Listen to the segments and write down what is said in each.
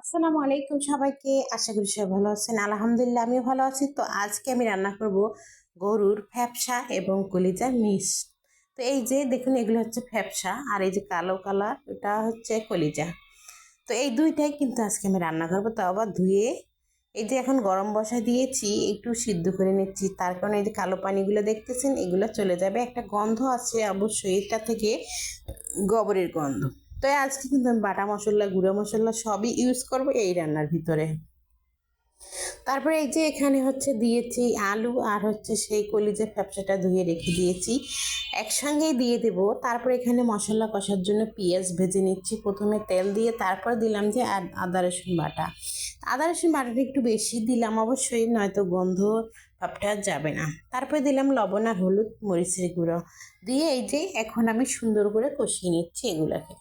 আসসালামু আলাইকুম সবাইকে। আশা করি সবাই ভালো আছেন। আলহামদুলিল্লাহ আমিও ভালো আছি। তো আজকে আমি রান্না করব গরুর ফ্যাপসা এবং কলিজা মিক্স। তো এই যে দেখুন, এগুলো হচ্ছে ফ্যাপসা আর এই যে কালো কালার এটা হচ্ছে কলিজা। তো এই দুইটাই কিন্তু আজকে আমি রান্না করবো, তাও আবার ধুয়ে। এই যে এখন গরম বসায় দিয়েছি, একটু সিদ্ধ করে নিচ্ছি। তার কারণে এই যে কালো পানিগুলো দেখতেছেন, এগুলো চলে যাবে। একটা গন্ধ আছে অবশ্যই এটা থেকে, গোবরের গন্ধ। তো আজকে কিন্তু আমি বাটা মশলা, গুঁড়ো মশলা সবই ইউজ করব এই রান্নার ভিতরে। তারপরে এই যে এখানে হচ্ছে দিয়েছি আলু আর হচ্ছে সেই কলিজা ফ্যাপসাটা ধুয়ে রেখে দিয়েছি, একসঙ্গেই দিয়ে দেব। তারপরে এখানে মশলা কষার জন্য পেঁয়াজ ভেজে নিচ্ছি, প্রথমে তেল দিয়ে তারপর দিলাম যে আদা রসুন বাটা। আদা রসুন বাটাটা একটু বেশি দিলাম অবশ্যই, নয়তো গন্ধ ভাবটা যাবে না। তারপরে দিলাম লবণ আর হলুদ, মরিচের গুঁড়ো দিয়ে এই যে এখন আমি সুন্দর করে কষিয়ে নিচ্ছি এগুলোকে।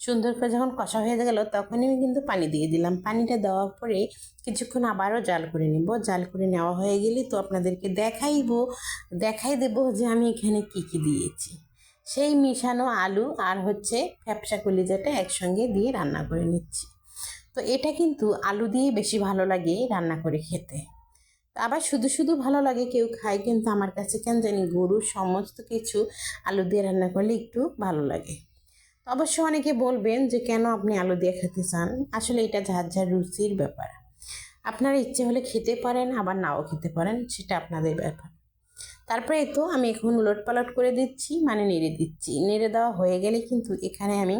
সুন্দর করে যখন কষা হয়ে গেল তখনই আমি কিন্তু পানি দিয়ে দিলাম। পানিটা দেওয়ার পরে কিছুক্ষণ আবারও জাল করে নিব। জাল করে নেওয়া হয়ে গেলে তো আপনাদেরকে দেখাই দেব যে আমি এখানে কি কি দিয়েছি। সেই মিশানো আলু আর হচ্ছে ফ্যাপসা কলিজাটা একসঙ্গে দিয়ে রান্না করে নিচ্ছি। তো এটা কিন্তু আলু দিয়ে বেশি ভালো লাগে রান্না করে খেতে। আবার শুধু শুধু ভালো লাগে কেউ খায়, কিন্তু আমার কাছে কেন জানি গরুর সমস্ত কিছু আলু দিয়ে রান্না করলে একটু ভালো লাগে। অবশ্য অনেকে বলবেন যে কেন আপনি আলু দিয়ে খেতে চান। আসলে এটা যার যার রুচির ব্যাপার। আপনার ইচ্ছে হলে খেতে পারেন, আবার নাও খেতে পারেন, সেটা আপনাদের ব্যাপার। তারপরে তো আমি এখন উলট পালট করে দিচ্ছি, মানে নেড়ে দিচ্ছি। নেড়ে দেওয়া হয়ে গেলে কিন্তু এখানে আমি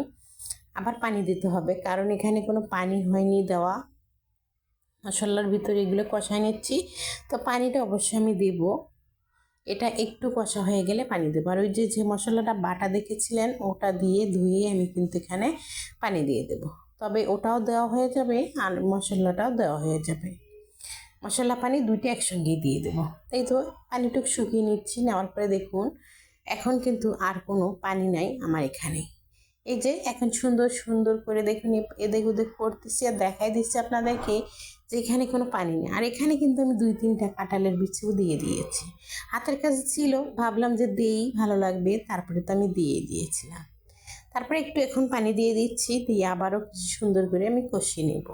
আবার পানি দিতে হবে, কারণ এখানে কোনো পানি হয়নি দেওয়া। মশলার ভিতরে এগুলো কষায় নিচ্ছি, তো পানিটা অবশ্যই আমি দেব। এটা একটু কষা হয়ে গেলে পানি দেবো। আর ওই যে যে মশলাটা বাটা দেখেছিলেন ওটা দিয়ে ধুয়ে আমি কিন্তু এখানে পানি দিয়ে দেব। তবে ওটাও দেওয়া হয়ে যাবে আর মশলাটাও দেওয়া হয়ে যাবে। মশলা পানি দুইটা একসঙ্গেই দিয়ে দেবো। তাই তো পানিটুকু শুকিয়ে নিচ্ছি। নেওয়ার পরে দেখুন এখন কিন্তু আর কোনো পানি নাই আমার এখানে। এই যে এখন সুন্দর সুন্দর করে দেখুন এদিক ওদিক করতেছি আর দেখাই দিচ্ছি আপনাদেরকে যে এখানে কোনো পানি নেই। আর এখানে কিন্তু আমি 2-3টা কাঁঠালের বিচিও দিয়ে দিয়েছি। হাতের কাছে ছিল, ভাবলাম যে দেই ভালো লাগবে, তারপরে তো আমি দিয়ে দিয়েছিলাম। তারপরে একটু এখন পানি দিয়ে দিচ্ছি, দিয়ে আবারও কিছু সুন্দর করে আমি কষিয়ে নেব।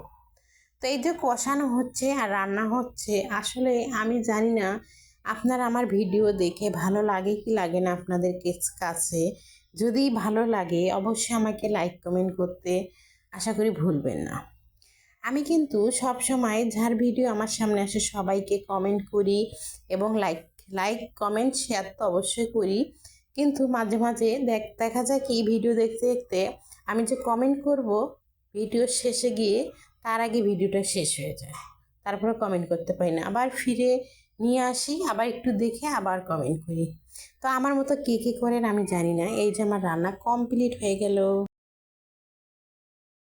তো এই যে কষানো হচ্ছে আর রান্না হচ্ছে, আসলে আমি জানি না আপনারা আমার ভিডিও দেখে ভালো লাগে কি লাগে না আপনাদের কাছে। যদি ভালো লাগে অবশ্যই আমাকে লাইক কমেন্ট করতে আশা করি ভুলবেন না। আমি কিন্তু সব সময় যার ভিডিও আমার সামনে আসে সবাইকে কমেন্ট করি এবং লাইক লাইক কমেন্ট শেয়ার তো অবশ্যই করি। কিন্তু মাঝে মাঝে দেখা যায় কি ভিডিও দেখতে দেখতে আমি যে কমেন্ট করব ভিডিও শেষে গিয়ে, তার আগে ভিডিওটা শেষ হয়ে যায়। তারপরে কমেন্ট করতে পারি না, আবার ফিরে নিয়ে আসি, আবার একটু দেখে আবার কমেন্ট করি। তো আমার মতো কে কে করেন আমি জানি না। এই যে আমার রান্না কমপ্লিট হয়ে গেল।